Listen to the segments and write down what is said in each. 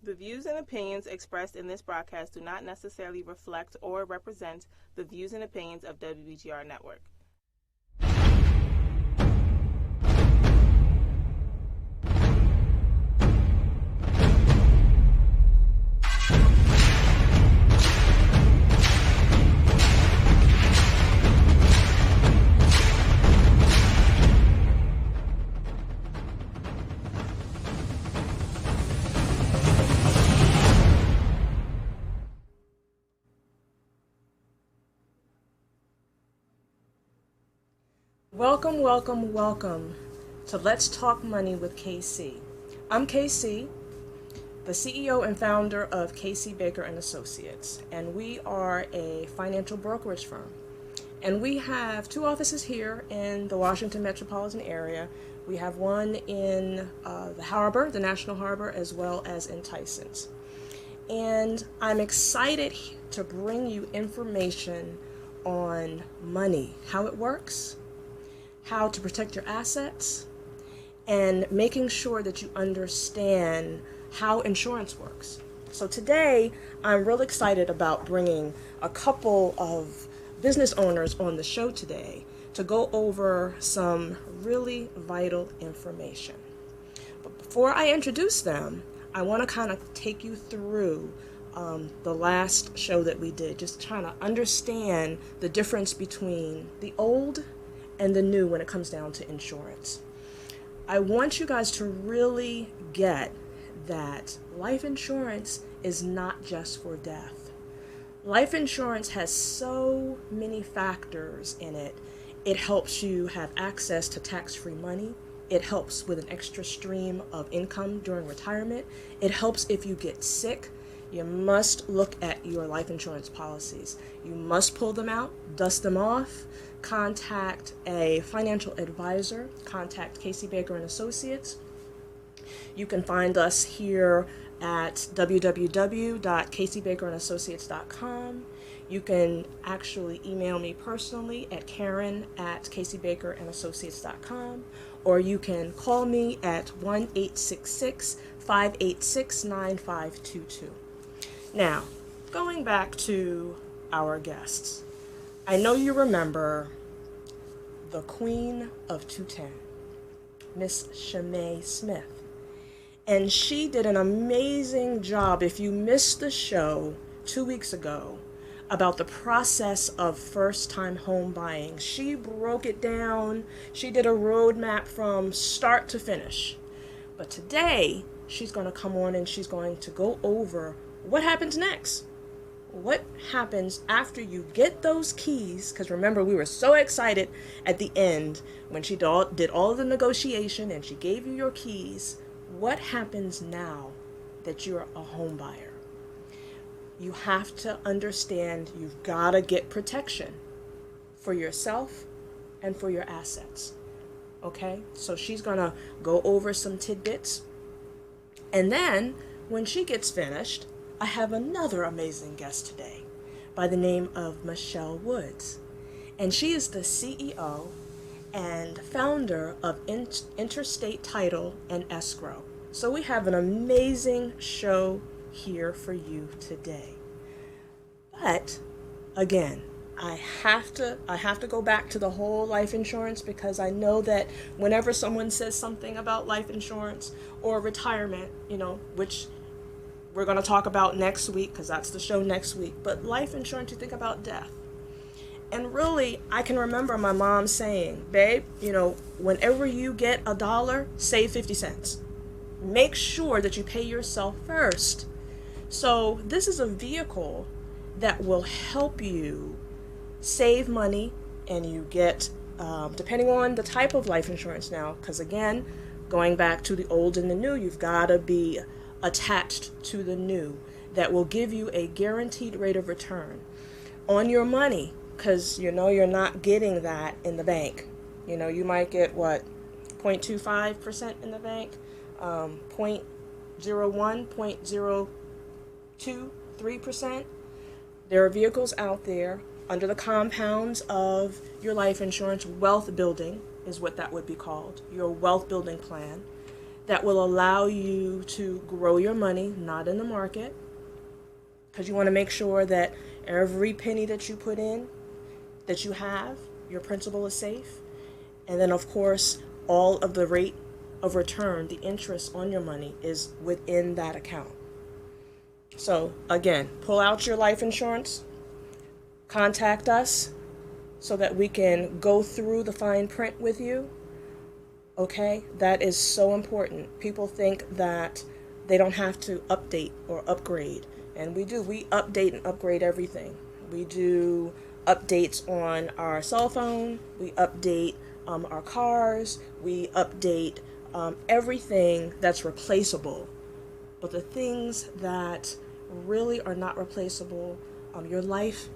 The views and opinions expressed in this broadcast do not necessarily reflect or represent the views and opinions of WBGR Network. Welcome to Let's Talk Money with KC. I'm KC, the CEO and founder of KC Baker and Associates, and we are a financial brokerage firm. And we have two offices here in the Washington metropolitan area. We have one in the harbor, the National Harbor, as well as in Tysons. And I'm excited to bring you information on money, how it works, how to protect your assets, and making sure that you understand how insurance works. So today, I'm real excited about bringing a couple of business owners on the show today to go over some really vital information. But before I introduce them, I want to kind of take you through the last show that we did, just trying to understand the difference between the old and the new when it comes down to insurance. I want you guys to really get that life insurance is not just for death. Life insurance has so many factors in it. It helps you have access to tax-free money. It helps with an extra stream of income during retirement. It helps if you get sick. You must look at your life insurance policies. You must pull them out, dust them off, contact a financial advisor, contact KC Baker and Associates. You can find us here at www.kcbakerandassociates.com. You can actually email me personally at Karen@kcbakerandassociates.com, or you can call me at 1-866-586-9522. Now, going back to our guests, I know you remember the Queen of 210, Miss Shimei Smith. And she did an amazing job. If you missed the show 2 weeks ago about the process of first-time home buying, she broke it down. She did a roadmap from start to finish. But today, she's going to come on and she's going to go over what happens next. What happens after you get those keys? Because remember, we were so excited at the end when she did all of the negotiation and she gave you your keys. What happens now that you're a home buyer? You have to understand you've got to get protection for yourself and for your assets. Okay? So she's going to go over some tidbits. And then when she gets finished, I have another amazing guest today by the name of Michelle Woods. And she is the CEO and founder of Interstate Title and Escrow. So we have an amazing show here for you today. But again, I have to go back to the whole life insurance, because I know that whenever someone says something about life insurance or retirement, which we're going to talk about next week, because that's the show next week. But life insurance, you think about death. And really, I can remember my mom saying, babe, whenever you get $1, save 50 cents. Make sure that you pay yourself first. So this is a vehicle that will help you save money, and you get, depending on the type of life insurance now, because again, going back to the old and the new, you've got to be attached to the new that will give you a guaranteed rate of return on your money, because you're not getting that in the bank. You might get 0.25% in the bank, 0.01, 0.023%. There are vehicles out there under the compounds of your life insurance. Wealth building is what that would be called, your wealth building plan, that will allow you to grow your money, not in the market, because you want to make sure that every penny that you put in, that you have, your principal is safe. And then, of course, all of the rate of return, the interest on your money, is within that account. So, again, pull out your life insurance, contact us so that we can go through the fine print with you. Okay? That is so important. People think that they don't have to update or upgrade. And we do. We update and upgrade everything. We do updates on our cell phone. We update our cars. We update everything that's replaceable. But the things that really are not replaceable, your life,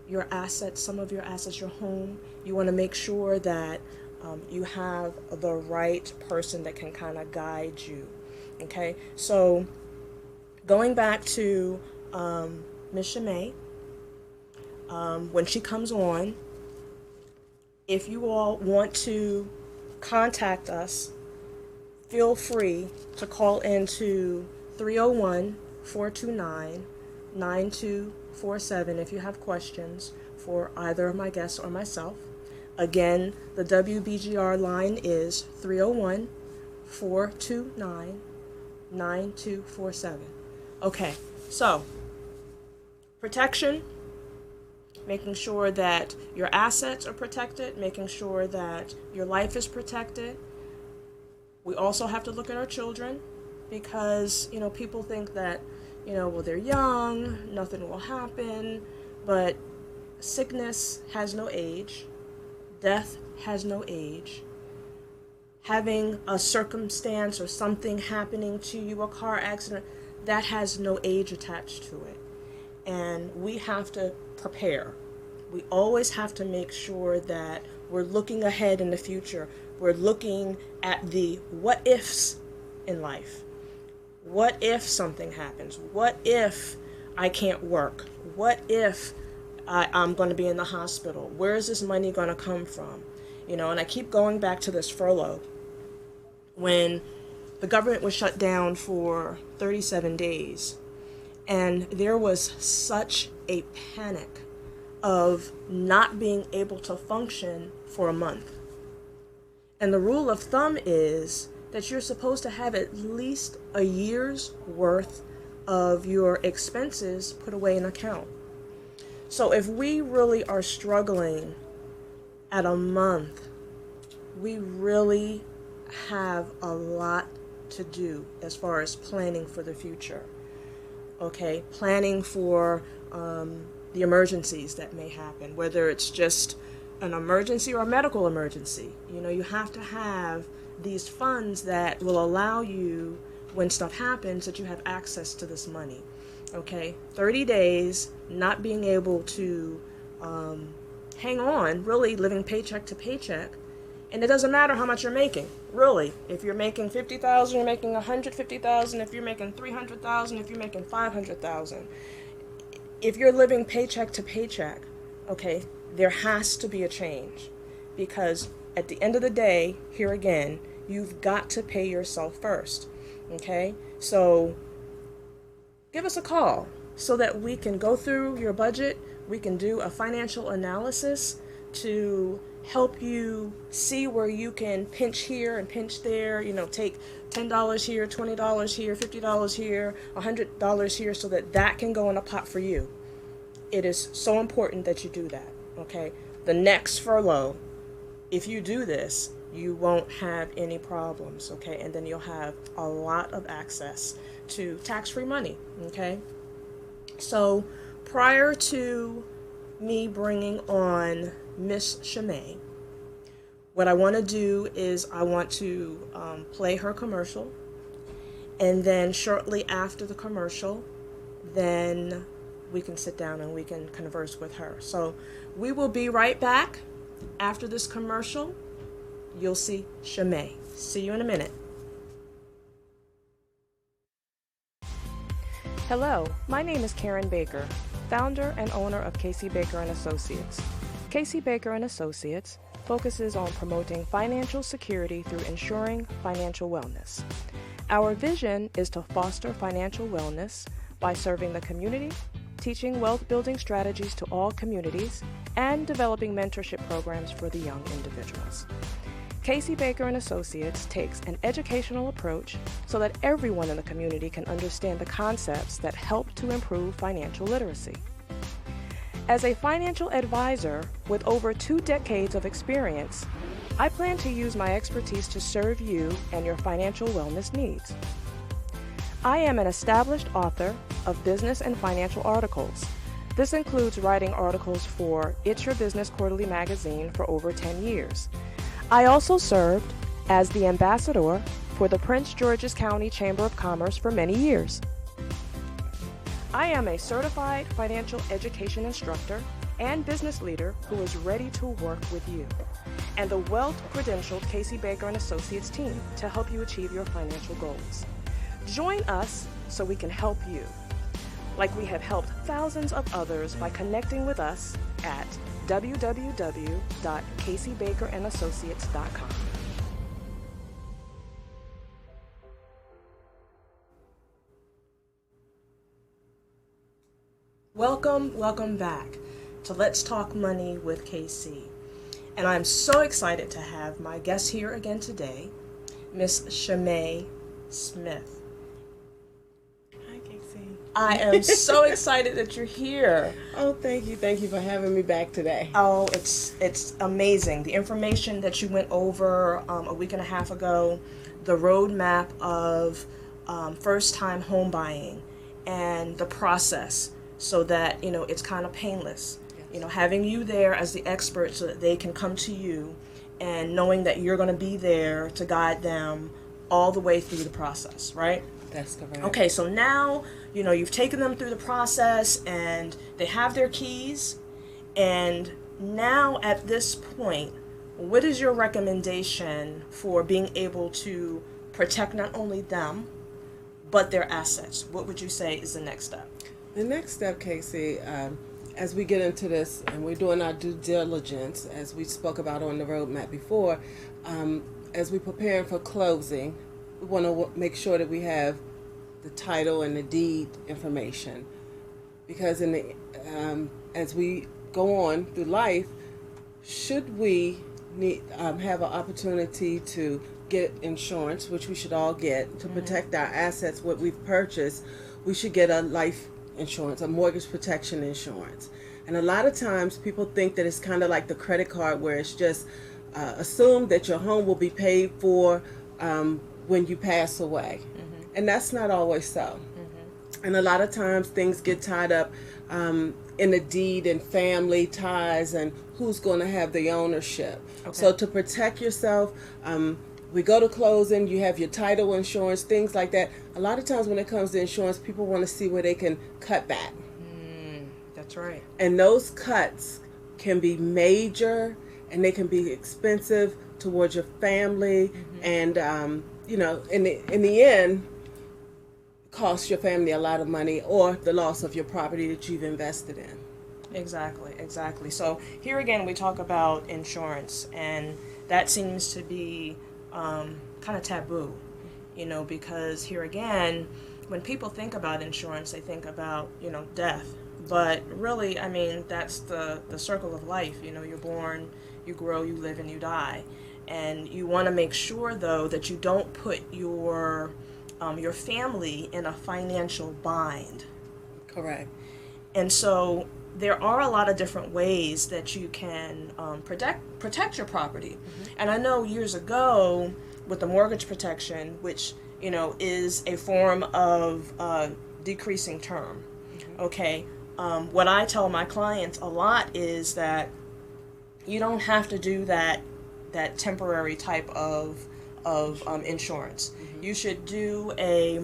your assets, some of your assets, your home, you want to make sure that you have the right person that can kind of guide you. Okay? So going back to Ms. Shamay, when she comes on, if you all want to contact us, feel free to call into 301-429-9247 if you have questions for either of my guests or myself. Again, the WBGR line is 301-429-9247. Okay, so protection, making sure that your assets are protected, making sure that your life is protected. We also have to look at our children because, people think that, well, they're young, nothing will happen, but sickness has no age, death has no age. Having a circumstance or something happening to you, a car accident, that has no age attached to it. And we have to prepare. We always have to make sure that we're looking ahead in the future. We're looking at the what ifs in life. What if something happens? What if I can't work? What if I'm going to be in the hospital? Where is this money going to come from? And I keep going back to this furlough. When the government was shut down for 37 days, and there was such a panic of not being able to function for a month. And the rule of thumb is that you're supposed to have at least a year's worth of your expenses put away in account. So if we really are struggling at a month, we really have a lot to do as far as planning for the future. Okay, planning for the emergencies that may happen, whether it's just an emergency or a medical emergency. You have to have these funds that will allow you, when stuff happens, that you have access to this money. Okay, 30 days not being able to hang on, really living paycheck to paycheck. And it doesn't matter how much you're making, really. If you're making $50,000, you're making $150,000. If you're making $300,000, if you're making $500,000. If you're living paycheck to paycheck, okay, there has to be a change. Because at the end of the day, here again, you've got to pay yourself first. Okay? So give us a call so that we can go through your budget. We can do a financial analysis to help you see where you can pinch here and pinch there, take $10 here, $20 here, $50 here, $100 here, so that can go in a pot for you. It is so important that you do that, okay? The next furlough, if you do this, you won't have any problems, okay? And then you'll have a lot of access to tax-free money, okay? So prior to me bringing on Miss Shamay, what I want to do is I want to play her commercial, and then shortly after the commercial, then we can sit down and we can converse with her. So we will be right back after this commercial. You'll see Shamay. See you in a minute. Hello, my name is Karen Baker, founder and owner of Casey Baker & Associates. Casey Baker & Associates focuses on promoting financial security through ensuring financial wellness. Our vision is to foster financial wellness by serving the community, teaching wealth-building strategies to all communities, and developing mentorship programs for the young individuals. Casey Baker and Associates takes an educational approach so that everyone in the community can understand the concepts that help to improve financial literacy. As a financial advisor with over 2 decades of experience, I plan to use my expertise to serve you and your financial wellness needs. I am an established author of business and financial articles. This includes writing articles for It's Your Business Quarterly magazine for over 10 years. I also served as the ambassador for the Prince George's County Chamber of Commerce for many years. I am a certified financial education instructor and business leader who is ready to work with you and the wealth-credentialed Casey Baker and Associates team to help you achieve your financial goals. Join us so we can help you, like we have helped thousands of others by connecting with us at www.caseybakerandassociates.com. Welcome back to Let's Talk Money with KC. And I'm so excited to have my guest here again today, Miss Shamay Smith. I am so excited that you're here. Oh, thank you. Thank you for having me back today. Oh, it's amazing. The information that you went over a week and a half ago, the roadmap of first-time home buying and the process so that, it's kind of painless. Yes. Having you there as the expert so that they can come to you and knowing that you're going to be there to guide them all the way through the process, right? That's correct. Okay, so now, you've taken them through the process and they have their keys. And now at this point, what is your recommendation for being able to protect not only them, but their assets? What would you say is the next step? The next step, Casey, as we get into this and we're doing our due diligence, as we spoke about on the roadmap before, as we're preparing for closing, we want to make sure that we have the title and the deed information, because as we go on through life, should we have an opportunity to get insurance, which we should all get, to protect our assets, what we've purchased, we should get a life insurance, a mortgage protection insurance. And a lot of times people think that it's kind of like the credit card where it's just assumed that your home will be paid for when you pass away. Mm-hmm. And that's not always so. Mm-hmm. And a lot of times things get tied up in the deed and family ties and who's going to have the ownership. Okay. So to protect yourself, we go to closing, you have your title insurance, things like that. A lot of times when it comes to insurance, people want to see where they can cut back. That's right. And those cuts can be major and they can be expensive towards your family. Mm-hmm. And, in the end, cost your family a lot of money or the loss of your property that you've invested in. Exactly. So here again, we talk about insurance, and that seems to be kind of taboo, because here again, when people think about insurance, they think about, death. But really, that's the circle of life. You're born, you grow, you live, and you die. And you want to make sure, though, that you don't put your family in a financial bind. Correct. And so there are a lot of different ways that you can protect your property. Mm-hmm. And I know years ago with the mortgage protection, which, is a form of decreasing term. Mm-hmm. Okay. What I tell my clients a lot is that you don't have to do that temporary type of insurance. Mm-hmm. You should do a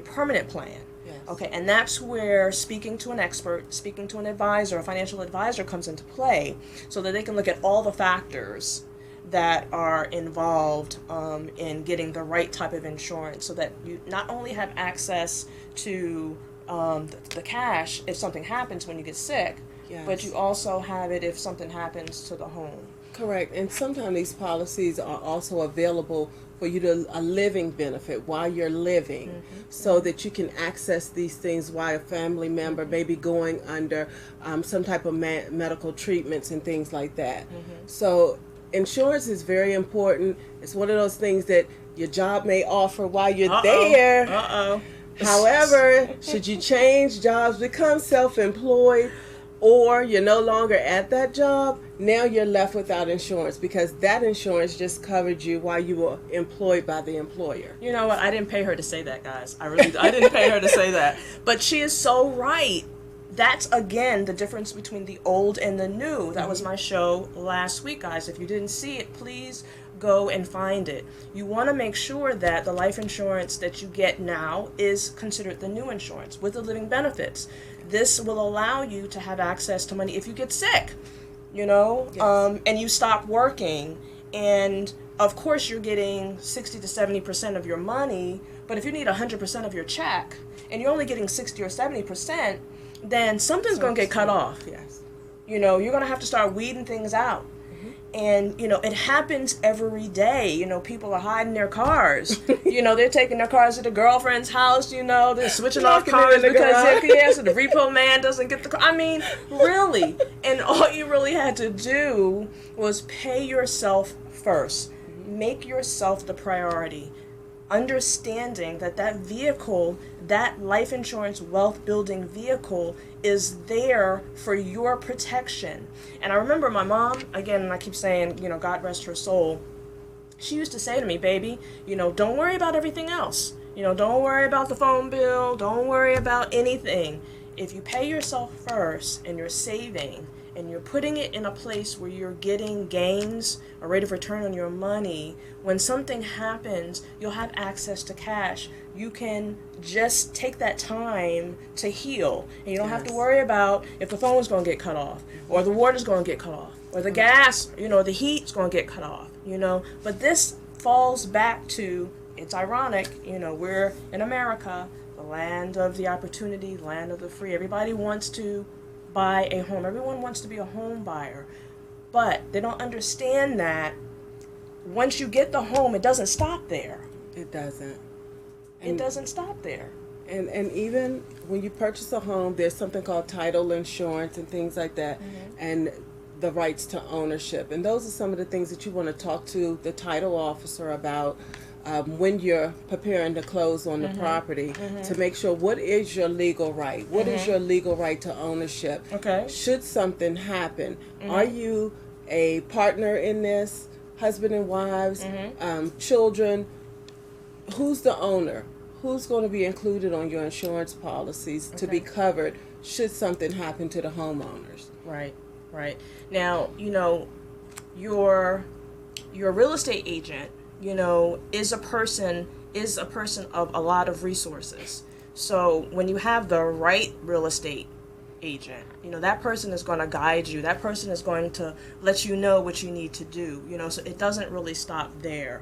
permanent plan. Yes. Okay, and that's where speaking to an expert, speaking to an advisor, a financial advisor comes into play, so that they can look at all the factors that are involved in getting the right type of insurance, so that you not only have access to the cash if something happens when you get sick, yes, but you also have it if something happens to the home. Correct. And sometimes these policies are also available for you to a living benefit while you're living, so that you can access these things while a family member may be going under some type of medical treatments and things like that. So insurance is very important. It's one of those things that your job may offer while you're there. However, should you change jobs, become self-employed, or you're no longer at that job, now you're left without insurance because that insurance just covered you while you were employed by the employer. You know what? I didn't pay her to say that, guys. I didn't pay her to say that. But she is so right. That's, again, the difference between the old and the new. That was my show last week, guys. If you didn't see it, please go and find it. You want to make sure that the life insurance that you get now is considered the new insurance with the living benefits. This will allow you to have access to money if you get sick, you know, and you stop working. And of course, you're getting 60 to 70% of your money. But if you need 100% of your check and you're only getting 60 or 70%, then something's going to get cut off. Yes. You know, you're going to have to start weeding things out. And, you know, it happens every day. You know, people are hiding their cars. You know, they're taking their cars to the girlfriend's house, you know, they're switching off cars because so the repo man doesn't get the car. I mean, really. And all you really had to do was pay yourself first. Make yourself the priority. Understanding that that vehicle, that life insurance wealth building vehicle, is there for your protection. And I remember my mom, again, and I keep saying, you know, God rest her soul, she used to say to me, baby, you know, don't worry about everything else. You know, don't worry about the phone bill. Don't worry about anything. If you pay yourself first and you're saving and you're putting it in a place where you're getting gains, a rate of return on your money, when something happens, you'll have access to cash. You can just take that time to heal. And you don't have to worry about if the phone's going to get cut off, or the water's going to get cut off, or the gas, you know, the heat's going to get cut off, you know. But this falls back to, it's ironic, you know, we're in America, the land of the opportunity, land of the free. Everybody wants to buy a home. Everyone wants to be a home buyer. But they don't understand that once you get the home, it doesn't stop there. It doesn't. It doesn't stop there. And even when you purchase a home, there's something called title insurance and things like that, and the rights to ownership. And those are some of the things that you want to talk to the title officer about when you're preparing to close on the property, to make sure what is your legal right? What is your legal right to ownership? Okay. Should something happen, are you a partner in this? Husband and wives, children? Who's the owner? Who's going to be included on your insurance policies to be covered should something happen to the homeowners? Right, right. Now, you know, your real estate agent, you know, is a person of a lot of resources. So when you have the right real estate agent, you know, that person is going to guide you. That person is going to let you know what you need to do, you know, so it doesn't really stop there.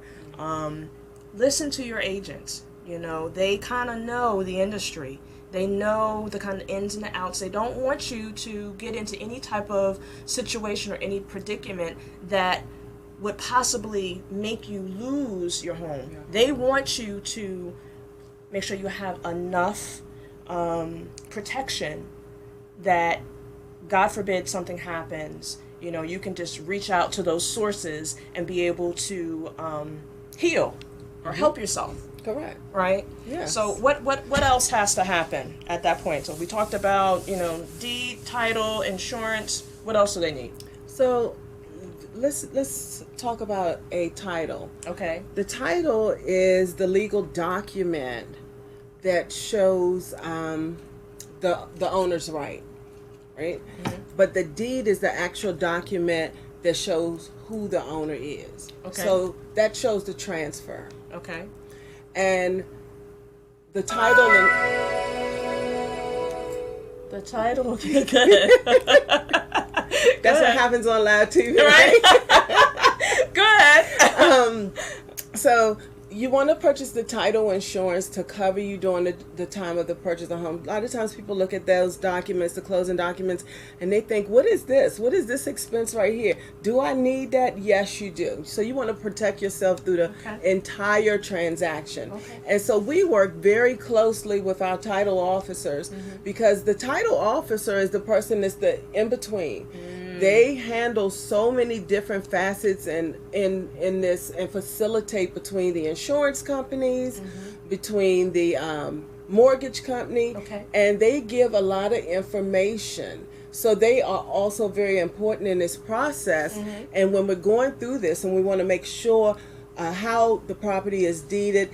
Listen to your agents. You know, they kind of know the industry. They know the kind of ins and the outs. They don't want you to get into any type of situation or any predicament that would possibly make you lose your home. Yeah. They want you to make sure you have enough protection that, God forbid, something happens, you know, you can just reach out to those sources and be able to heal or help yourself. Correct. Right? Yes. So what else has to happen at that point? So we talked about, you know, deed, title, insurance. What else do they need? So let's talk about a title. Okay. The title is the legal document that shows the owner's right, right? But the deed is the actual document that shows who the owner is. Okay. So that shows the transfer. Okay. And the title and the title. Okay, good. That's what happens on live TV, right? Good. So You want to purchase the title insurance to cover you during the time of the purchase of the home. A lot of times people look at those documents, the closing documents, and they think, what is this? What is this expense right here? Do I need that? Yes, you do. So you want to protect yourself through the entire transaction. And so we work very closely with our title officers because the title officer is the person that's the in-between. They handle so many different facets in this and facilitate between the insurance companies, between the mortgage company, and they give a lot of information. So they are also very important in this process. And when we're going through this and we want to make sure how the property is deeded,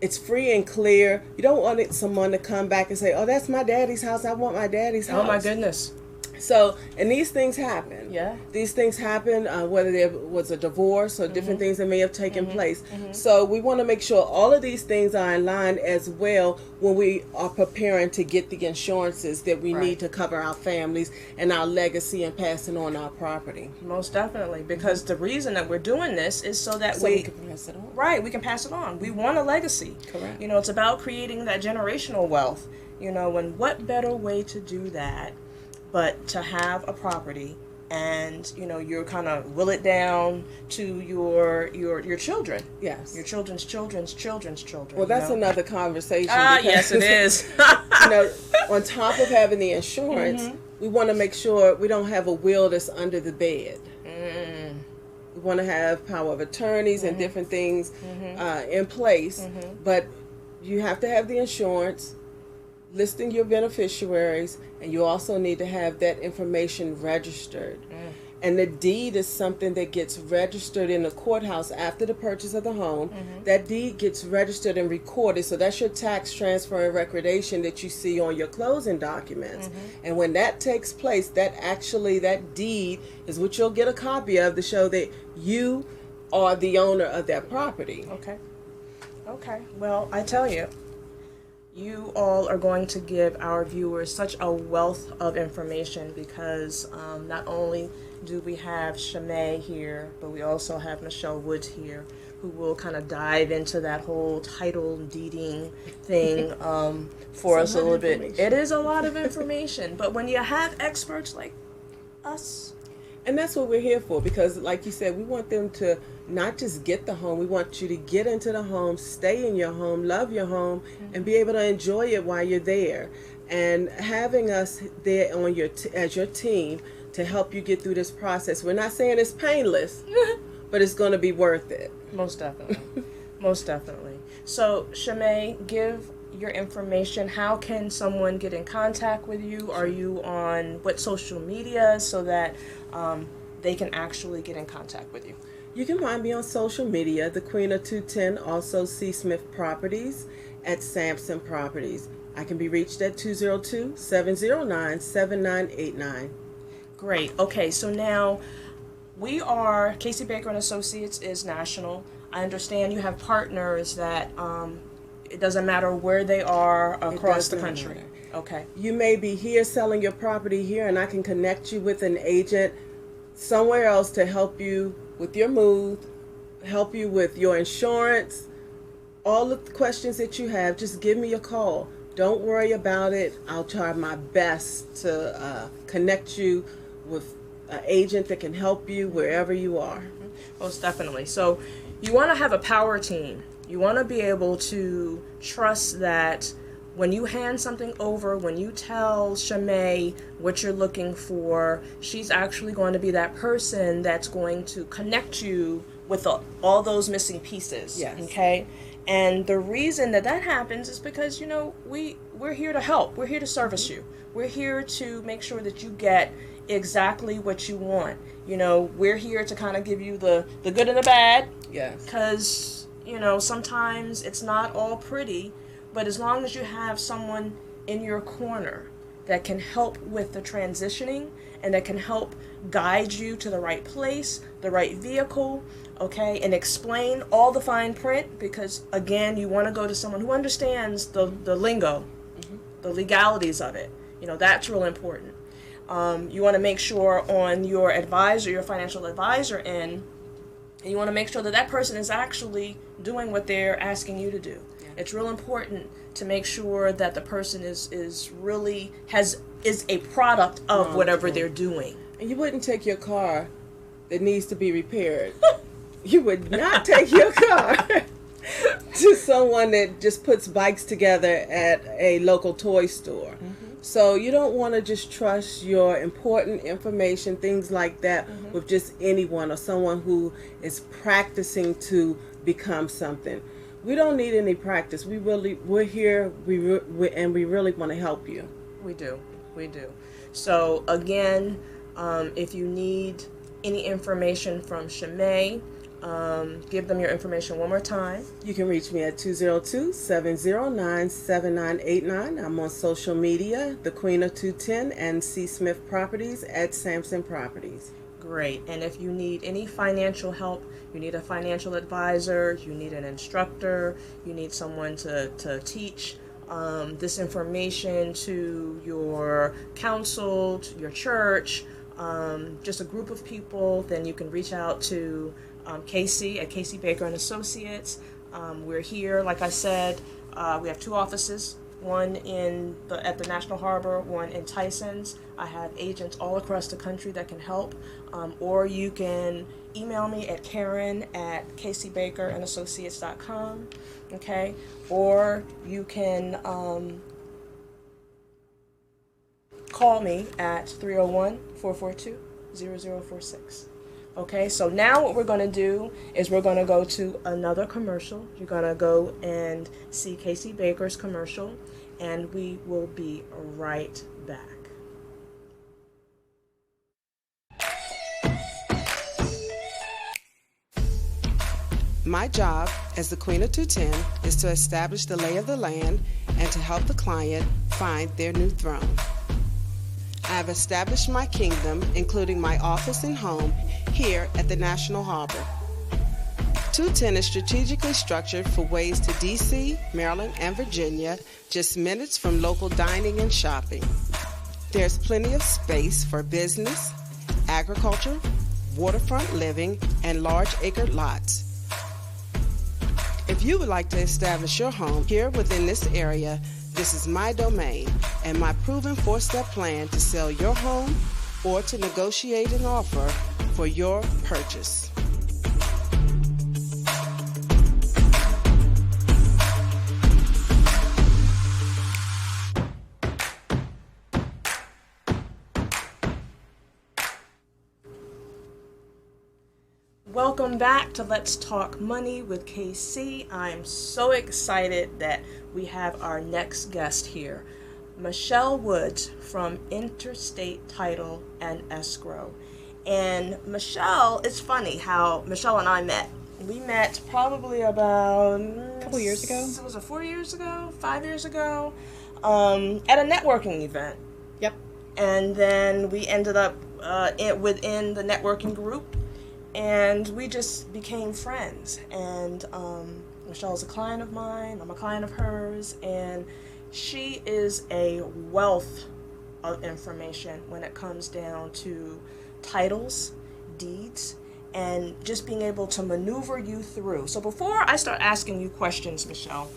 it's free and clear. You don't want someone to come back and say, oh, that's my daddy's house. I want my daddy's house. Oh, my goodness. So, and these things happen. Yeah. These things happen, whether there was a divorce or different things that may have taken place. So we want to make sure all of these things are in line as well when we are preparing to get the insurances that we need to cover our families and our legacy and passing on our property. Most definitely, because the reason that we're doing this is so that we can pass it on. Right, we can pass it on. We want a legacy. Correct. You know, it's about creating that generational wealth. You know, and what better way to do that but to have a property and, you know, you're kind of will it down to your children. Yes. Your children's children's children's children. Well, that's another conversation. Yes, it is. You know, on top of having the insurance, we want to make sure we don't have a will that's under the bed. We want to have power of attorneys and different things in place, but you have to have the insurance, listing your beneficiaries, and you also need to have that information registered. And the deed is something that gets registered in the courthouse after the purchase of the home. That deed gets registered and recorded, so that's your tax transfer and recordation that you see on your closing documents. And when that takes place, that deed is what you'll get a copy of to show that you are the owner of that property. Okay. Well, I tell you, you all are going to give our viewers such a wealth of information because not only do we have Shamay here, but we also have Michelle Woods here, who will kind of dive into that whole title deeding thing for us a little bit. It is a lot of information, but when you have experts like us. And that's what we're here for, because like you said, we want them to not just get the home, we want you to get into the home, stay in your home, love your home, and be able to enjoy it while you're there. And having us there on as your team to help you get through this process. We're not saying it's painless, but it's going to be worth it. Most definitely. Most definitely. So, Shamay, give your information. How can someone get in contact with you? Are you on what social media so that they can actually get in contact with you? You can find me on social media, the Queen of 210, also C. Smith Properties at Sampson Properties. I can be reached at 202-709-7989. Great. Okay, so now we are, Casey Baker and Associates is national. I understand you have partners that it doesn't matter where they are across the country. Matter. Okay. You may be here selling your property here, and I can connect you with an agent somewhere else to help you with your move, help you with your insurance, all the questions that you have. Just give me a call. Don't worry about it. I'll try my best to connect you with an agent that can help you wherever you are. Most definitely. So you want to have a power team. You want to be able to trust that when you hand something over, when you tell Shamay what you're looking for, she's actually going to be that person that's going to connect you with all those missing pieces. Yes. Okay? And the reason that happens is because, you know, we're here to help. We're here to service you. We're here to make sure that you get exactly what you want. You know, we're here to kind of give you the good and the bad. Yes. Because, you know, sometimes it's not all pretty, but as long as you have someone in your corner that can help with the transitioning and that can help guide you to the right place, the right vehicle, okay, and explain all the fine print, because again, you want to go to someone who understands the lingo, the legalities of it. You know, that's real important. You want to make sure on your advisor, your financial advisor end, And you want to make sure that that person is actually doing what they're asking you to do. Yeah. It's real important to make sure that the person is really is a product of whatever they're doing. And you wouldn't take your car that needs to be repaired. You would not take your car to someone that just puts bikes together at a local toy store. So you don't want to just trust your important information, things like that, with just anyone or someone who is practicing to become something. We don't need any practice. We're here, and we really want to help you. We do. So again, if you need any information from Shimei, give them your information one more time. You can reach me at 202-709-7989. I'm on social media, The Queen of 210, and C. Smith Properties at Sampson Properties. Great. And if you need any financial help, you need a financial advisor, you need an instructor, you need someone to teach this information to your council, to your church, just a group of people, then you can reach out to Casey at Casey Baker and Associates. We're here, like I said, we have 2 offices, one at the National Harbor, one in Tysons. I have agents all across the country that can help, or you can email me at karen@caseybakerandassociates.com, okay? Or you can call me at 301-442-0046. Okay, so now what we're going to do is we're going to go to another commercial. You're going to go and see Casey Baker's commercial, and we will be right back. My job as the Queen of 210 is to establish the lay of the land and to help the client find their new throne. I have established my kingdom, including my office and home, here at the National Harbor. 210 is strategically structured for ways to D.C., Maryland, and Virginia, just minutes from local dining and shopping. There's plenty of space for business, agriculture, waterfront living, and large acre lots. If you would like to establish your home here within this area, this is my domain and my proven 4-step plan to sell your home or to negotiate an offer for your purchase. Welcome back to Let's Talk Money with KC. I'm so excited that we have our next guest here, Michelle Woods from Interstate Title and Escrow. And Michelle, it's funny how Michelle and I met. We met probably about a couple years ago. Was it 4 years ago? 5 years ago? At a networking event. Yep. And then we ended up within the networking group. And we just became friends. And Michelle's a client of mine. I'm a client of hers. And she is a wealth of information when it comes down to titles, deeds, and just being able to maneuver you through. So before I start asking you questions, Michelle,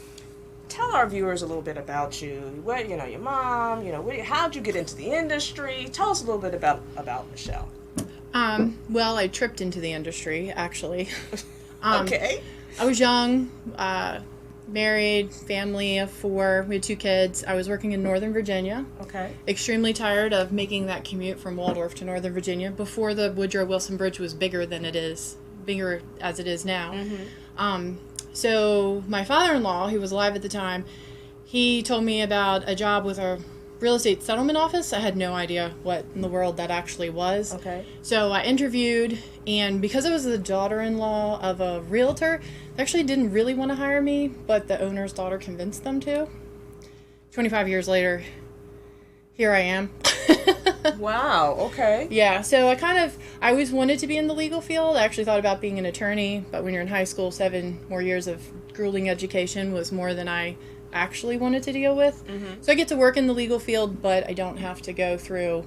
tell our viewers a little bit about you. Where, your mom, how'd you get into the industry? Tell us a little bit about Michelle. Well, I tripped into the industry, actually. Okay. I was young, married, family of 4. We had 2 kids. I was working in Northern Virginia. Okay. Extremely tired of making that commute from Waldorf to Northern Virginia before the Woodrow Wilson Bridge was bigger as it is now. Mm-hmm. So my father-in-law, who was alive at the time, he told me about a job with a real estate settlement office. I had no idea what in the world that actually was. Okay. So I interviewed, and because I was the daughter-in-law of a realtor, they actually didn't really want to hire me, but the owner's daughter convinced them to. 25 years later, here I am. Wow, okay. Yeah, so I always wanted to be in the legal field. I actually thought about being an attorney, but when you're in high school, 7 more years of grueling education was more than I actually wanted to deal with. Mm-hmm. So I get to work in the legal field, but I don't have to go through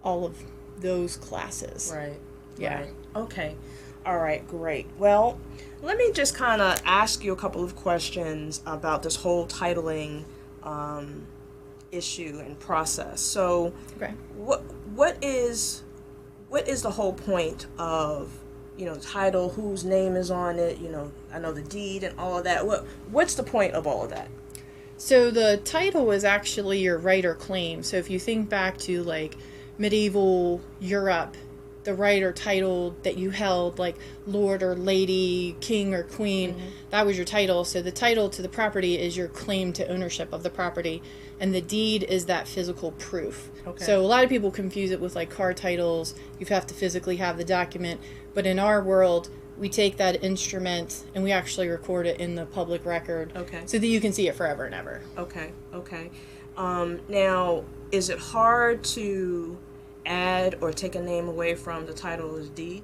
all of those classes. Right. Yeah. Right. Okay. All right, great. Well, let me just kind of ask you a couple of questions about this whole titling issue and process. So, Okay. what is the whole point of, title, whose name is on it, I know the deed and all of that. What's the point of all of that? So the title is actually your right or claim. So if you think back to like medieval Europe, the right or title that you held, like lord or lady, king or queen, that was your title. So the title to the property is your claim to ownership of the property, and the deed is that physical proof. Okay. So a lot of people confuse it with like car titles. You have to physically have the document, but in our world, we take that instrument and we actually record it in the public record. Okay. So that you can see it forever and ever. Okay. Now, is it hard to add or take a name away from the title as deed?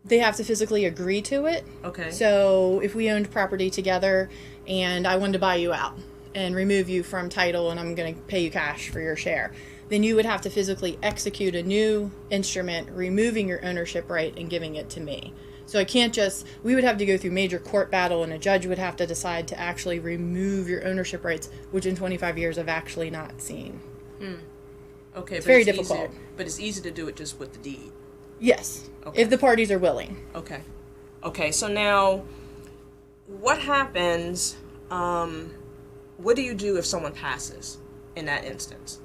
They have to physically agree to it. Okay. So if we owned property together and I wanted to buy you out and remove you from title and I'm going to pay you cash for your share, then you would have to physically execute a new instrument, removing your ownership right and giving it to me. So I can't we would have to go through major court battle and a judge would have to decide to actually remove your ownership rights, which in 25 years I've actually not seen. Okay, It's very difficult. But it's easy to do it just with the deed. Yes, Okay. if the parties are willing. Okay, so now, what happens, what do you do if someone passes in that instance?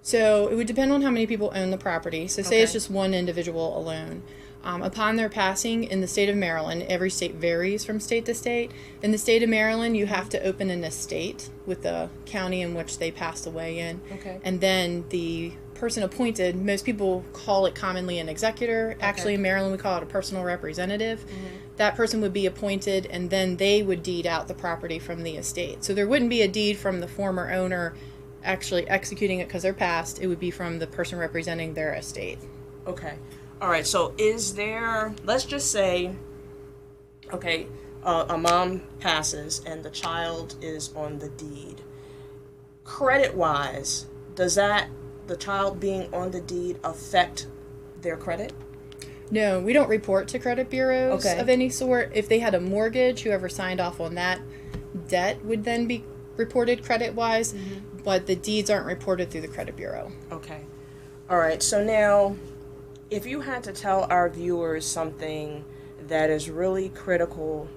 So it would depend on how many people own the property. So say Okay. it's just one individual alone. Upon their passing in the state of Maryland, every state varies from state to state. In the state of Maryland, you have to open an estate with the county in which they passed away in. Okay. And then the person appointed, most people call it commonly an executor. Actually, in Maryland, we call it a personal representative. That person would be appointed, and then they would deed out the property from the estate. So there wouldn't be a deed from the former owner actually executing it because they're passed. It would be from the person representing their estate. Okay. All right, so is there, let's just say, okay, a mom passes and the child is on the deed. Credit-wise, does the child being on the deed affect their credit? No, we don't report to credit bureaus Okay. of any sort. If they had a mortgage, whoever signed off on that debt would then be reported credit-wise, but the deeds aren't reported through the credit bureau. Okay. All right, so now, if you had to tell our viewers something that is really crucial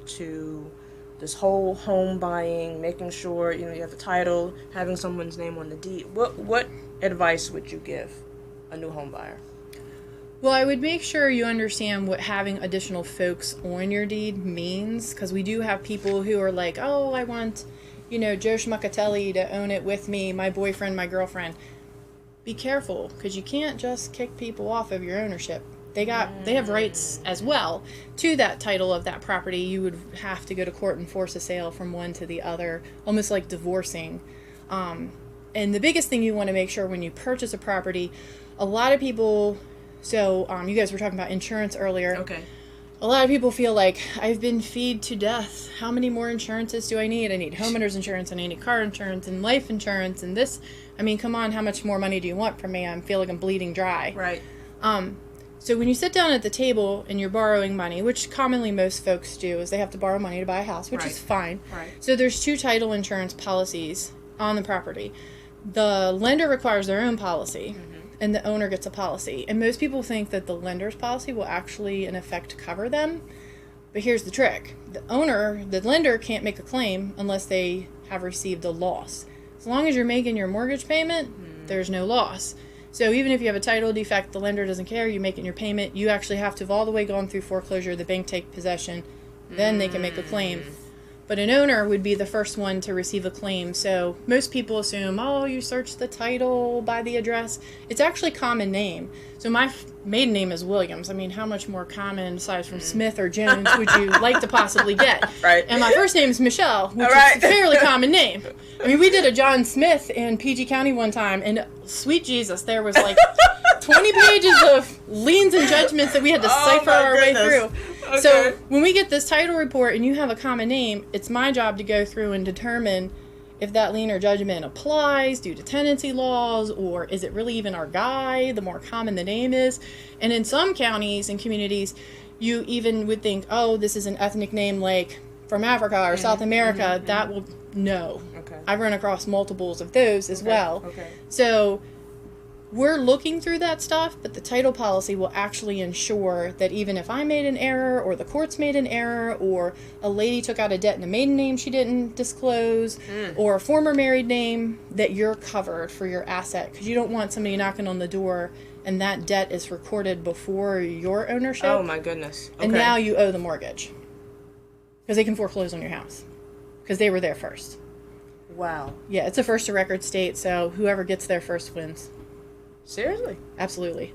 to this whole home buying, making sure, you have the title, having someone's name on the deed, what advice would you give a new home buyer? Well, I would make sure you understand what having additional folks on your deed means, because we do have people who are like, oh, I want, Joe Schmuckatelli to own it with me, my boyfriend, my girlfriend. Be careful, because you can't just kick people off of your ownership. They have rights as well to that title of that property. You would have to go to court and force a sale from one to the other, almost like divorcing. And the biggest thing you want to make sure when you purchase a property, a lot of people, you guys were talking about insurance earlier. Okay. A lot of people feel like, I've been feed to death. How many more insurances do I need? I need homeowner's insurance, and I need car insurance, and life insurance, and this. I mean, come on, how much more money do you want from me? I feel like I'm bleeding dry. Right. So when you sit down at the table and you're borrowing money, which commonly most folks do, is they have to borrow money to buy a house, which is fine. Right. So there's 2 title insurance policies on the property. The lender requires their own policy, and the owner gets a policy. And most people think that the lender's policy will actually, in effect, cover them. But here's the trick. The lender can't make a claim unless they have received a loss. As long as you're making your mortgage payment, there's no loss. So even if you have a title defect, the lender doesn't care, you're making your payment, you actually have to have all the way gone through foreclosure, the bank take possession, then they can make a claim. But an owner would be the first one to receive a claim. So most people assume, oh, you search the title by the address. It's actually common name. So my maiden name is Williams. I mean, how much more common, aside from Smith or Jones, would you like to possibly get? Right. And my first name is Michelle, which is a fairly common name. I mean, we did a John Smith in PG County one time, and sweet Jesus, there was like 20 pages of liens and judgments that we had to cipher our way through. Okay. So when we get this title report and you have a common name, it's my job to go through and determine if that lien or judgment applies due to tenancy laws, or is it really even our guy, the more common the name is. And in some counties and communities, you even would think, oh, this is an ethnic name like from Africa or South America. That will, no. Okay. I've run across multiples of those as well. Okay. So we're looking through that stuff, but the title policy will actually ensure that even if I made an error, or the courts made an error, or a lady took out a debt in a maiden name she didn't disclose, or a former married name, that you're covered for your asset. Because you don't want somebody knocking on the door and that debt is recorded before your ownership. Oh my goodness. Okay. And now you owe the mortgage. Because they can foreclose on your house. Because they were there first. Wow. Yeah, it's a first to record state, so whoever gets there first wins. Seriously? Absolutely.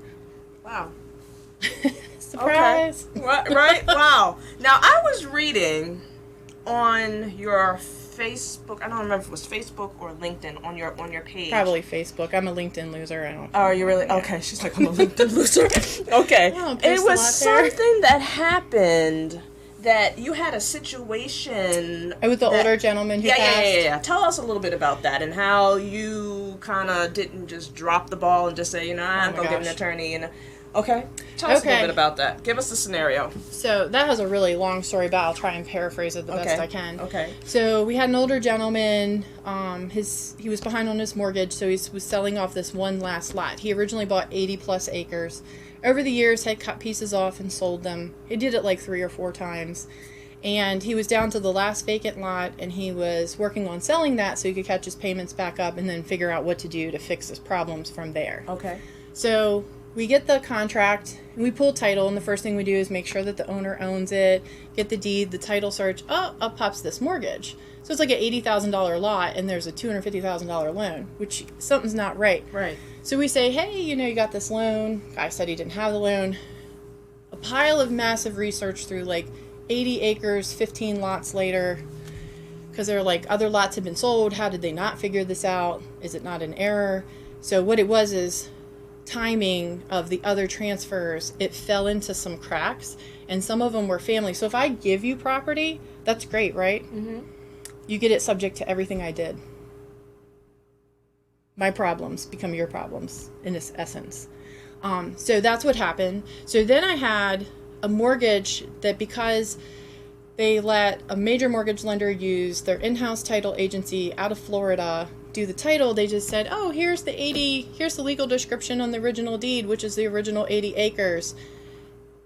Wow. Surprise! Okay. Right? Wow. Now, I was reading on your Facebook, I don't remember if it was Facebook or LinkedIn, on your page. Probably Facebook. I'm a LinkedIn loser. I don't. Oh, are you really? Okay, she's like, I'm a LinkedIn loser. Okay. I don't post It a was lot there. something that happened that you had a situation. Oh, with the that- older gentleman who Yeah. passed? Tell us a little bit about that and how you kind of didn't just drop the ball and just say, I'm my going to get an gosh. attorney. Okay. Tell us a little Okay. bit about that. Give us the scenario. So that has a really long story, but I'll try and paraphrase it the Okay. best I can. Okay. So we had an older gentleman. He was behind on his mortgage, so he was selling off this one last lot. He originally bought 80 plus acres. Over the years, had cut pieces off and sold them. He did it like 3 or 4 times. And he was down to the last vacant lot, and he was working on selling that so he could catch his payments back up and then figure out what to do to fix his problems from there. Okay. So we get the contract, and we pull title, and the first thing we do is make sure that the owner owns it, get the deed, the title search. Oh, up pops this mortgage. So it's like an $80,000 lot, and there's a $250,000 loan, which something's not right. Right. So we say, hey, you got this loan. Guy said he didn't have the loan. A pile of massive research through like 80 acres, 15 lots later, because they're like, other lots have been sold. How did they not figure this out? Is it not an error? So what it was is timing of the other transfers. It fell into some cracks, and some of them were family. So if I give you property, that's great, right? Mm-hmm. You get it subject to everything I did. My problems become your problems in this essence. So that's what happened. So then I had a mortgage that, because they let a major mortgage lender use their in-house title agency out of Florida do the title, they just said, oh, here's the legal description on the original deed, which is the original 80 acres.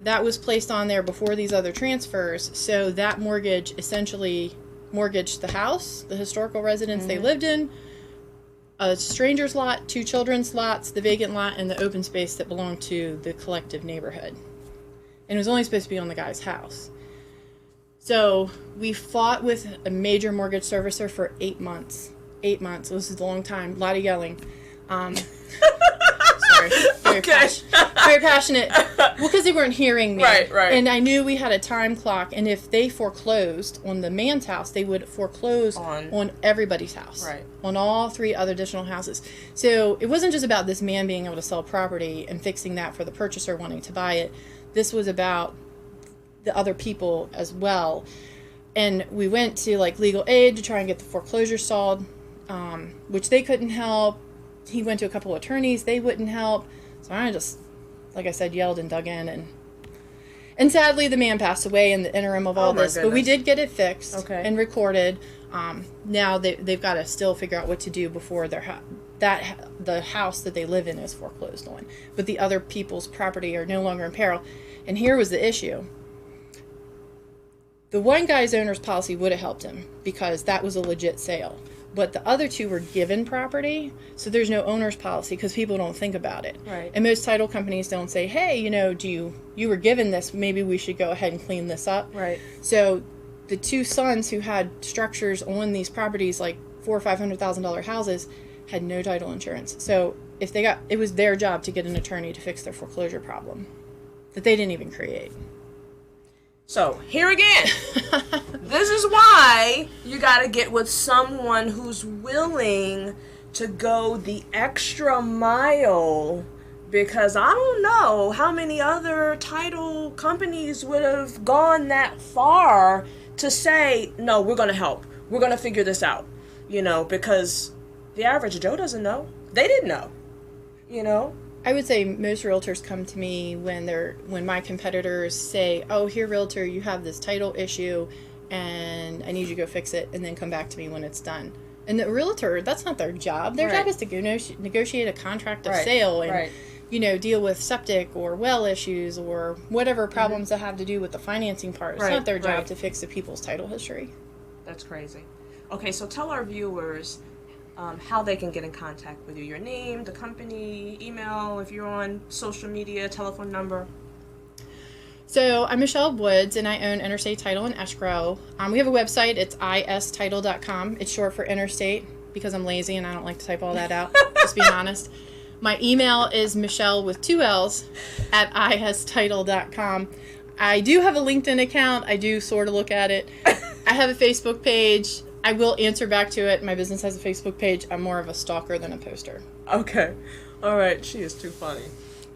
That was placed on there before these other transfers. So that mortgage essentially mortgaged the house, the historical residence they lived in, a stranger's lot, 2 children's lots, the vacant lot, and the open space that belonged to the collective neighborhood. And it was only supposed to be on the guy's house. So we fought with a major mortgage servicer for 8 months. 8 months. This is a long time. A lot of yelling. Sorry. Very passionate. Well, because they weren't hearing me. Right. And I knew we had a time clock, and if they foreclosed on the man's house, they would foreclose on everybody's house. Right. On all 3 other additional houses. So it wasn't just about this man being able to sell property and fixing that for the purchaser wanting to buy it. This was about the other people as well. And we went to like legal aid to try and get the foreclosure solved, which they couldn't help. He went to a couple of attorneys, they wouldn't help. So I just, like I said, yelled and dug in, and sadly the man passed away in the interim of all this. But we did get it fixed and recorded. Now they've got to still figure out what to do before the house that they live in is foreclosed on. But the other people's property are no longer in peril. And here was the issue. The one guy's owner's policy would have helped him because that was a legit sale. But the other 2 were given property, so there's no owner's policy because people don't think about it. Right. And most title companies don't say, hey, you were given this, maybe we should go ahead and clean this up. Right. So the 2 sons who had structures on these properties, like $400,000 or $500,000 houses, had no title insurance. So it was their job to get an attorney to fix their foreclosure problem that they didn't even create. So, here again, this is why you gotta get with someone who's willing to go the extra mile, because I don't know how many other title companies would have gone that far to say, no, we're gonna help. We're gonna figure this out. you know, because the average Joe doesn't know. They didn't know, you know. I would say most realtors come to me when my competitors say, "Oh, here, realtor, you have this title issue, and I need you to go fix it," and then come back to me when it's done. And the realtor, that's not their job. Their job is to negotiate a contract of sale and, you know, deal with septic or well issues or whatever problems that have to do with the financing part. It's not their job to fix the people's title history. That's crazy. Okay, so tell our viewers how they can get in contact with you. Your name, the company, email, if you're on social media, telephone number. So I'm Michelle Woods, and I own Interstate Title and Escrow. We have a website. It's istitle.com. It's short for Interstate because I'm lazy and I don't like to type all that out, just being honest. My email is Michelle with 2 L's at istitle.com. I do have a LinkedIn account. I do sort of look at it. I have a Facebook page. I will answer back to it. My business has a Facebook page. I'm more of a stalker than a poster. Okay. All right. She is too funny.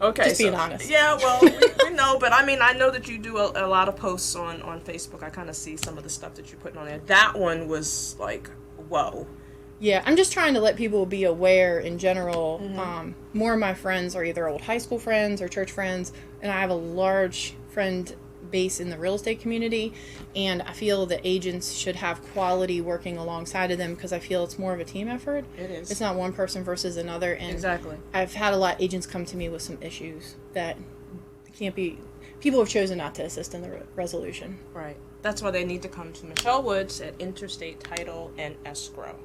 Okay. Just being honest. Yeah, well, we know, but I mean, I know that you do a lot of posts on Facebook. I kind of see some of the stuff that you're putting on there. That one was like, whoa. Yeah, I'm just trying to let people be aware in general. More of my friends are either old high school friends or church friends, and I have a large friend base in the real estate community, and I feel that agents should have quality working alongside of them because I feel it's more of a team effort. It is. It's not one person versus another, and exactly. I've had a lot of agents come to me with some issues that can't be. People have chosen not to assist in the resolution. Right. That's why they need to come to Michelle Woods at Interstate Title and Escrow.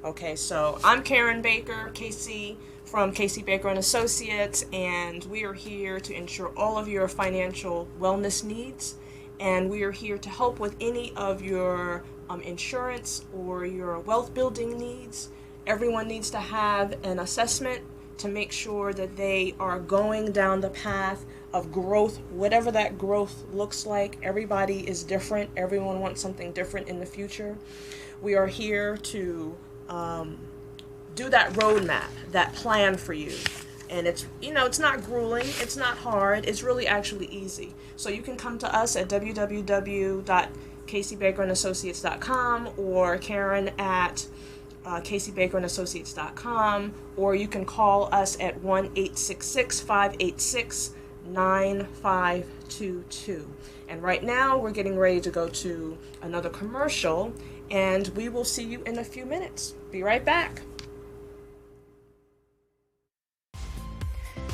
Okay, so I'm Karen Baker, KC, from KC Baker and Associates, and we are here to ensure all of your financial wellness needs, and we are here to help with any of your insurance or your wealth building needs. Everyone needs to have an assessment to make sure that they are going down the path of growth, whatever that growth looks like. Everybody is different. Everyone wants something different in the future. We are here to do that roadmap, that plan for you. And it's, you know, it's not grueling, it's not hard, it's really actually easy. So you can come to us at www.kcbakerandassociates.com or Karen at kcbakerandassociates.com, or you can call us at 1-866-586-9522. And right now we're getting ready to go to another commercial, and we will see you in a few minutes. Be right back.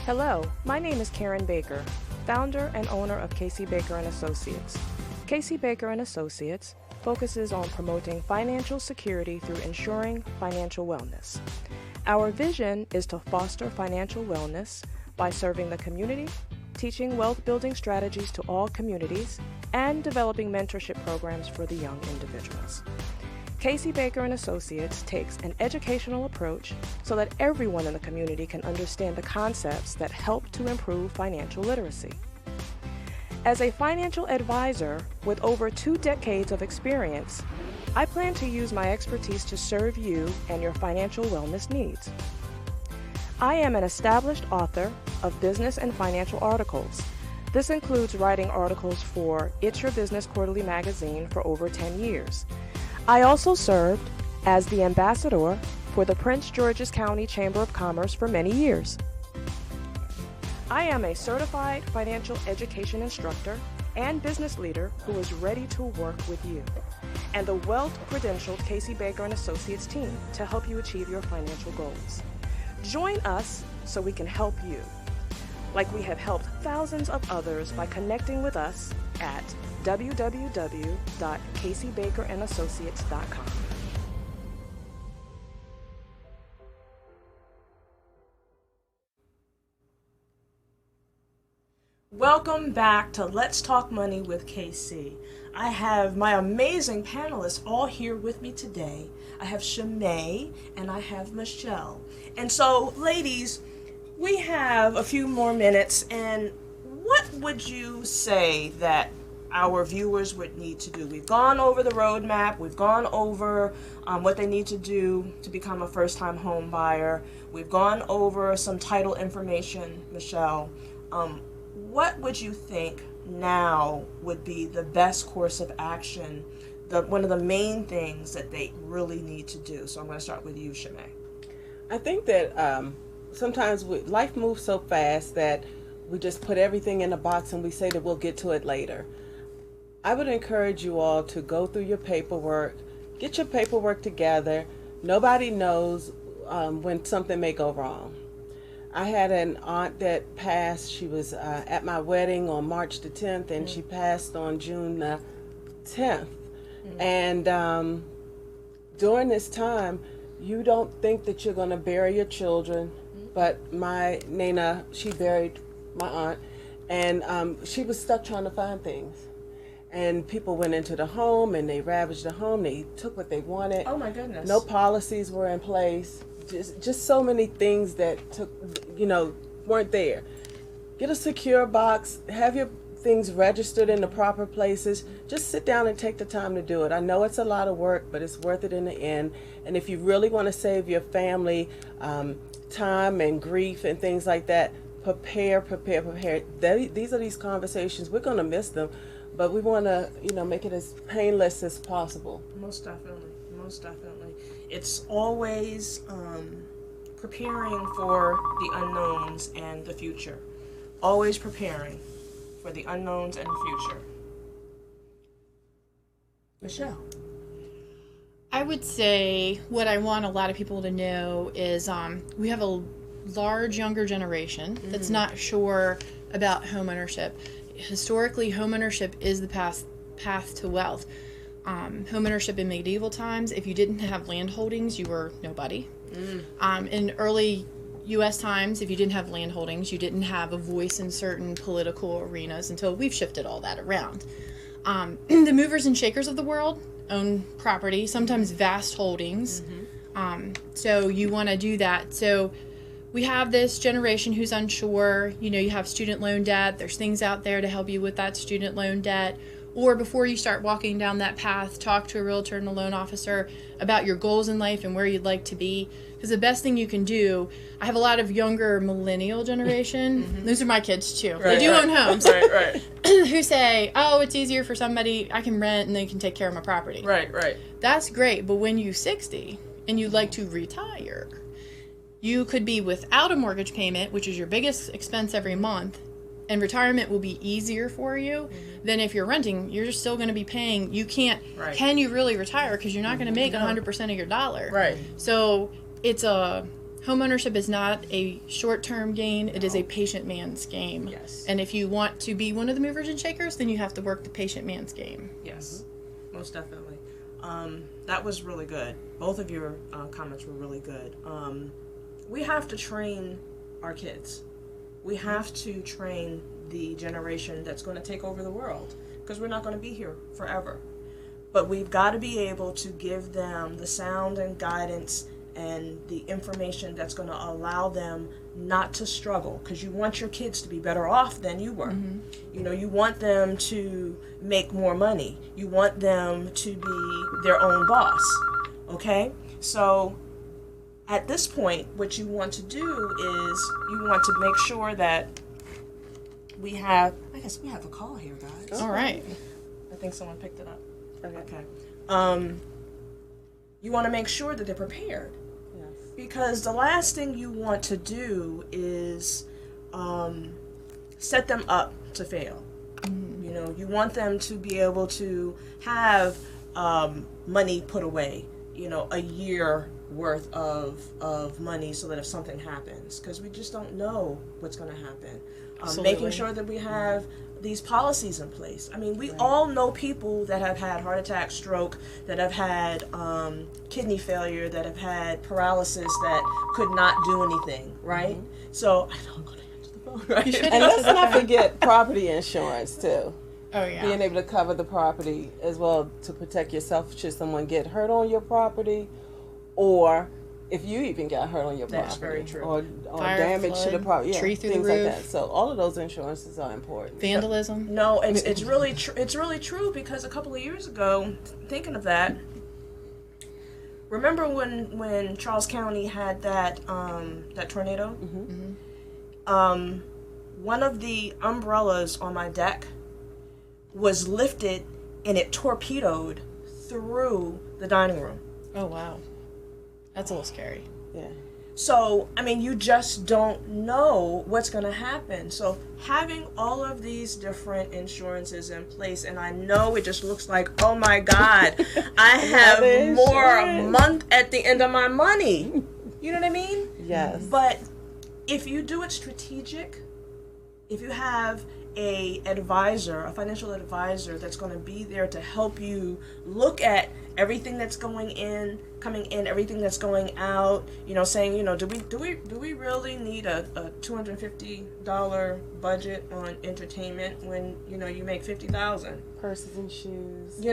Hello, my name is Karen Baker, founder and owner of KC Baker and Associates. KC Baker and Associates focuses on promoting financial security through ensuring financial wellness. Our vision is to foster financial wellness by serving the community, teaching wealth building strategies to all communities, and developing mentorship programs for the young individuals. KC Baker and Associates takes an educational approach so that everyone in the community can understand the concepts that help to improve financial literacy. As a financial advisor with over 2 decades of experience, I plan to use my expertise to serve you and your financial wellness needs. I am an established author of business and financial articles. This includes writing articles for It's Your Business Quarterly magazine for over 10 years. I also served as the ambassador for the Prince George's County Chamber of Commerce for many years. I am a certified financial education instructor and business leader who is ready to work with you and the wealth-credentialed KC Baker and Associates team to help you achieve your financial goals. Join us so we can help you, like we have helped thousands of others by connecting with us at www.kcbakerandassociates.com. Welcome back to Let's Talk Money with KC. I have my amazing panelists all here with me today. I have Shimei and I have Michelle. And so, ladies, we have a few more minutes, and what would you say that our viewers would need to do? We've gone over the roadmap, we've gone over what they need to do to become a first-time home buyer, we've gone over some title information. Michelle, what would you think now would be the best course of action one of the main things that they really need to do? So I'm going to start with you, Shanae. I think that sometimes life moves so fast that we just put everything in a box and we say that we'll get to it later. I would encourage you all to go through your paperwork, get your paperwork together. Nobody knows when something may go wrong. I had an aunt that passed. She was at my wedding on March the 10th, and she passed on June the 10th. And during this time, you don't think that you're going to bury your children, but my Nana, she buried my aunt, and she was stuck trying to find things. And people went into the home, and they ravaged the home. They took what they wanted. Oh my goodness. No policies were in place. Just so many things that weren't there. Get a secure box. Have your things registered in the proper places. Just sit down and take the time to do it. I know it's a lot of work, but it's worth it in the end. And if you really want to save your family time and grief and things like that, prepare. These are these conversations. We're going to miss them, but we want to, make it as painless as possible. Most definitely. It's always preparing for the unknowns and the future. Always preparing for the unknowns and the future. Michelle. I would say what I want a lot of people to know is we have a large younger generation that's not sure about homeownership. Historically, homeownership is the path to wealth. Homeownership in medieval times, if you didn't have land holdings, you were nobody. In early U.S. times, if you didn't have land holdings, you didn't have a voice in certain political arenas until we've shifted all that around. The movers and shakers of the world own property, sometimes vast holdings. So you want to do that. So we have this generation who's unsure. You have student loan debt. There's things out there to help you with that student loan debt. Or before you start walking down that path, talk to a realtor and a loan officer about your goals in life and where you'd like to be. Because the best thing you can do, I have a lot of younger millennial generation. Those are my kids too. They do own homes. Right. Who say, oh, it's easier for somebody, I can rent and they can take care of my property. Right. That's great. But when you're 60 and you'd like to retire, you could be without a mortgage payment, which is your biggest expense every month, and retirement will be easier for you than if you're renting. You're still going to be paying. You can't. Right. Can you really retire? Because you're not going to make 100% of your dollar. Right. So homeownership is not a short-term gain. It is a patient man's game. Yes. And if you want to be one of the movers and shakers, then you have to work the patient man's game. Yes. Most definitely. That was really good. Both of your comments were really good. We have to train our kids. We have to train the generation that's going to take over the world, because we're not going to be here forever. But we've got to be able to give them the sound and guidance and the information that's going to allow them not to struggle, because you want your kids to be better off than you were. You want them to make more money. You want them to be their own boss. Okay? So at this point, what you want to do is you want to make sure that we have a call here, guys. All right. I think someone picked it up. Okay. You want to make sure that they're prepared. Yes. Because the last thing you want to do is set them up to fail. You want them to be able to have money put away, a year worth of money, so that if something happens, because we just don't know what's going to happen. Making sure that we have these policies in place. I mean, we all know people that have had heart attack, stroke, that have had kidney failure, that have had paralysis, that could not do anything, right? So I know I'm going to answer the phone, right? And let's not forget property insurance too. Oh, yeah. Being able to cover the property as well to protect yourself should someone get hurt on your property, or if you even got hurt on your property. That's very true. Or Fire, damage flood, to the property. tree through things the roof. like that. So all of those insurances are important. Vandalism. No, it's really it's really true, because a couple of years ago, thinking of that, remember when Charles County had that tornado? One of the umbrellas on my deck was lifted and it torpedoed through the dining room. Oh, wow. That's a little scary. Yeah. So, I mean, you just don't know what's going to happen. So, having all of these different insurances in place, and I know it just looks like, oh my God, I have more a month at the end of my money. You know what I mean? Yes. But if you do it strategic, if you have a financial advisor that's going to be there to help you look at everything that's coming in, everything that's going out, saying, do we really need a $250 budget on entertainment when, you make $50,000? Purses and shoes.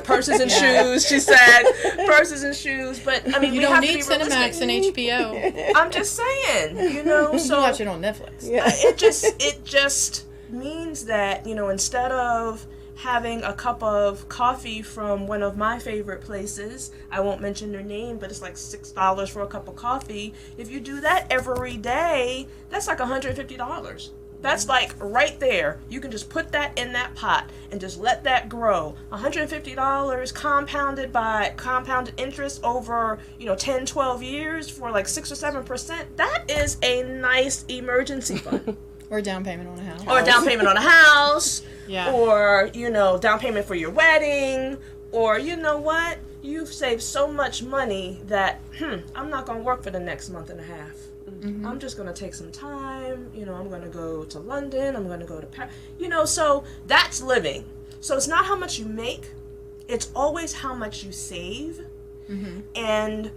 Purses and shoes, she said. Purses and shoes. But, I mean, you don't need Cinemax and HBO. I'm just saying, so. You watch it on Netflix. Yeah. It just means that, instead of having a cup of coffee from one of my favorite places, I won't mention their name, but it's like $6 for a cup of coffee. If you do that every day, that's like $150. That's like right there. You can just put that in that pot and just let that grow. $150 compounded interest over, 10, 12 years for like 6 or 7%. That is a nice emergency fund. Or down payment on a house. Or a down payment on a house. Yeah. Or, down payment for your wedding. Or, you know what? You've saved so much money that, I'm not going to work for the next month and a half. Mm-hmm. I'm just going to take some time. I'm going to go to London. I'm going to go to Paris. So that's living. So it's not how much you make. It's always how much you save. Mm-hmm. And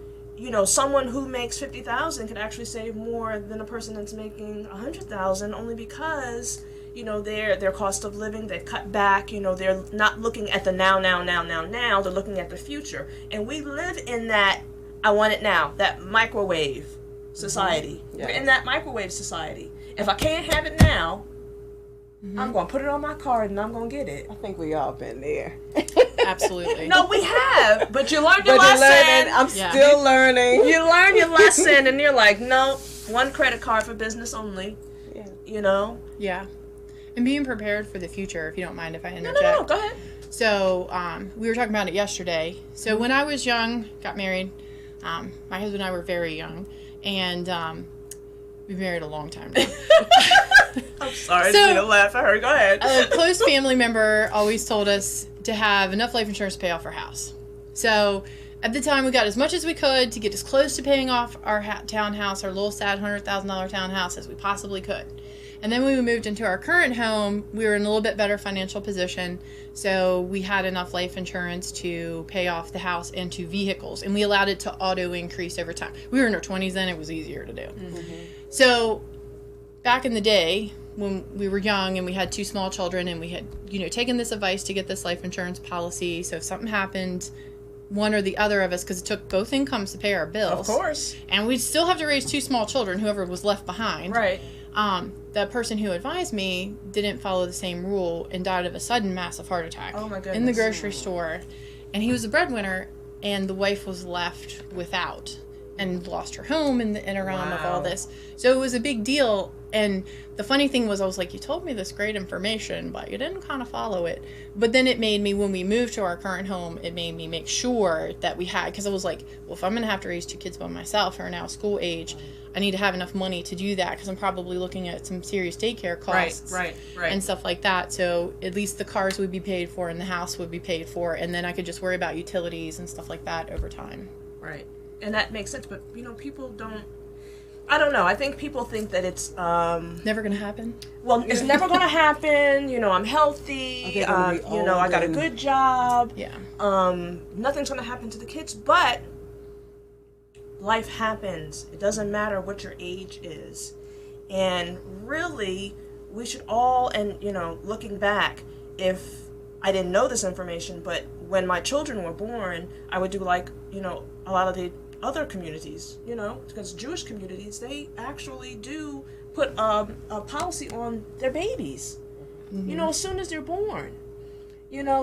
someone who makes $50,000 could actually save more than a person that's making $100,000, only because their cost of living, they cut back. They're not looking at the now. They're looking at the future, and we live in that I want it now, that microwave society. Mm-hmm. Yes. We're in that microwave society. If I can't have it now, I'm going to put it on my card and I'm going to get it. I think we all been there. Absolutely. No, we have. But you learned your lesson. I'm still learning. You learn your lesson and you're like, no, one credit card for business only. Yeah. Yeah. And being prepared for the future, if you don't mind if I interject. No, go ahead. So, we were talking about it yesterday. So when I was young, got married, my husband and I were very young, and we've been married a long time now. I'm sorry, I didn't mean to laugh at her. Go ahead. A close family member always told us to have enough life insurance to pay off our house. So at the time, we got as much as we could to get as close to paying off our townhouse, our little sad $100,000 townhouse, as we possibly could. And then when we moved into our current home, we were in a little bit better financial position. So we had enough life insurance to pay off the house and 2 vehicles. And we allowed it to auto increase over time. We were in our 20s then, it was easier to do. Mm-hmm. So back in the day, when we were young and we had 2 small children and we had, taken this advice to get this life insurance policy. So if something happened, one or the other of us, because it took both incomes to pay our bills. Of course. And we'd still have to raise 2 small children, whoever was left behind. Right. The person who advised me didn't follow the same rule and died of a sudden massive heart attack. Oh my goodness. In the grocery store. And he was the breadwinner, and the wife was left without and lost her home in the interim of all this. So it was a big deal. And the funny thing was, I was like, you told me this great information, but you didn't kind of follow it. But then it made me, when we moved to our current home, it made me make sure that we had, because I was like, well, if I'm going to have to raise 2 kids by myself who are now school age, I need to have enough money to do that, because I'm probably looking at some serious daycare costs. Right. And stuff like that. So at least the cars would be paid for and the house would be paid for, and then I could just worry about utilities and stuff like that over time. Right. And that makes sense, but people don't, I don't know, I think people think that it's never gonna happen. Well, it's never gonna happen. I'm healthy, I got a good job. Yeah. Nothing's gonna happen to the kids, but life happens. It doesn't matter what your age is. And really, we should all, and looking back, if I didn't know this information, but when my children were born, I would do like, a lot of the other communities, because Jewish communities, they actually do put a policy on their babies, as soon as they're born.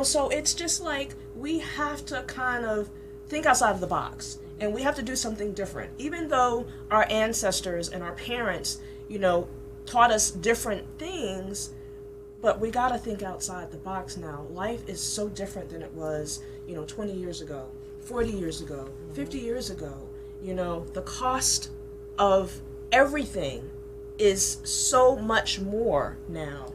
So it's just like we have to kind of think outside of the box, and we have to do something different. Even though our ancestors and our parents, taught us different things, But we got to think outside the box now. Life is so different than it was, 20 years ago, 40 years ago, 50 years ago. The cost of everything is so much more now.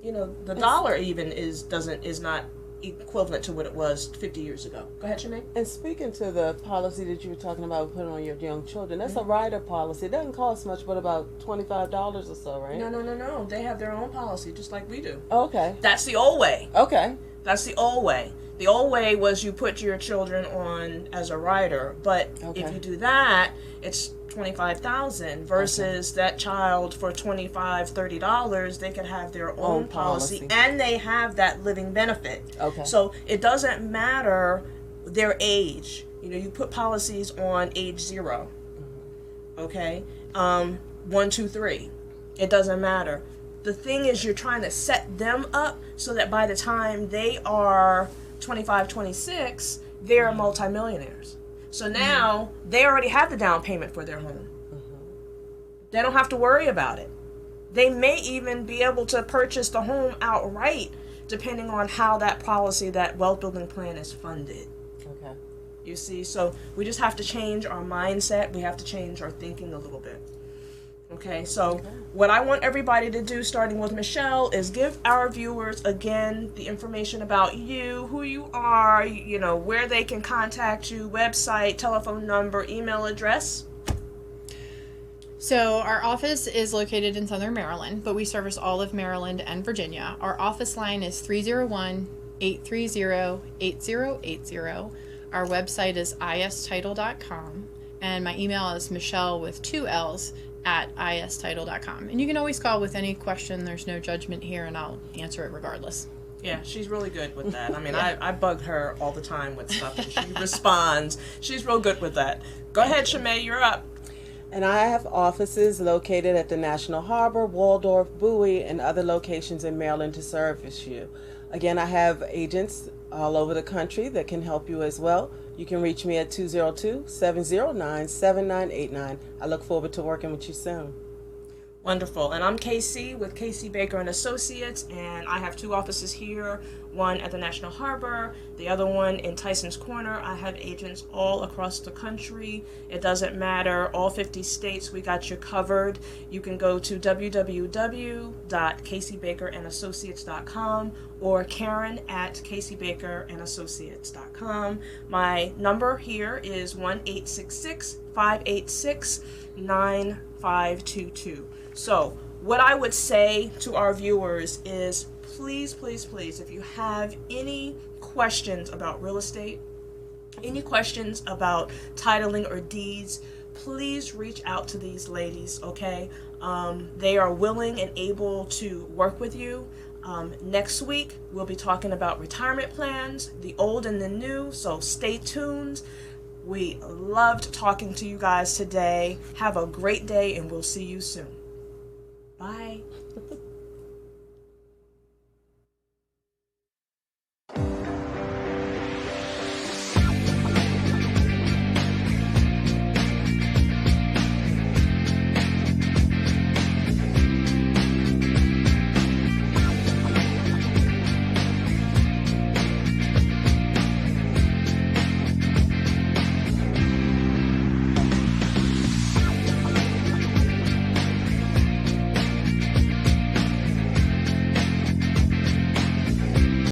The dollar even is not equivalent to what it was 50 years ago. Go ahead, Shemaine. And speaking to the policy that you were talking about putting on your young children, that's a rider policy. It doesn't cost much, but about $25 or so, right? No. They have their own policy, just like we do. Okay. That's the old way. Okay. That's the old way. The old way was you put your children on as a rider, but if you do that, it's $25,000 versus that child for $25, $30, they could have their own policy and they have that living benefit. Okay. So it doesn't matter their age. You put policies on age 0. Okay? 1, 2, 3. It doesn't matter. The thing is, you're trying to set them up so that by the time they are 25, 26, they're multimillionaires. So now they already have the down payment for their home. They don't have to worry about it. They may even be able to purchase the home outright, depending on how that policy, that wealth building plan is funded. Okay. You see, so we just have to change our mindset. We have to change our thinking a little bit. Okay, so what I want everybody to do, starting with Michelle, is give our viewers, again, the information about you, who you are, where they can contact you, website, telephone number, email address. So our office is located in Southern Maryland, but we service all of Maryland and Virginia. Our office line is 301-830-8080. Our website is istitle.com, and my email is Michelle with 2 L's at istitle.com. And you can always call with any question. There's no judgment here, and I'll answer it regardless. Yeah, she's really good with that. I mean, I bug her all the time with stuff, and she responds. She's real good with that. Go ahead, Shemaine, you're up. And I have offices located at the National Harbor, Waldorf, Bowie, and other locations in Maryland to service you. Again, I have agents all over the country that can help you as well. You can reach me at 202-709-7989. I look forward to working with you soon. Wonderful. And I'm Casey with Casey Baker and Associates, and I have 2 offices here, one at the National Harbor, the other one in Tyson's Corner. I have agents all across the country. It doesn't matter, all 50 states, we got you covered. You can go to www.caseybakerandassociates.com or Karen@caseybakerandassociates.com. My number here is 1-866-586-9522. So what I would say to our viewers is please, please, please, if you have any questions about real estate, any questions about titling or deeds, please reach out to these ladies, okay? They are willing and able to work with you. Next week, we'll be talking about retirement plans, the old and the new, so stay tuned. We loved talking to you guys today. Have a great day, and we'll see you soon.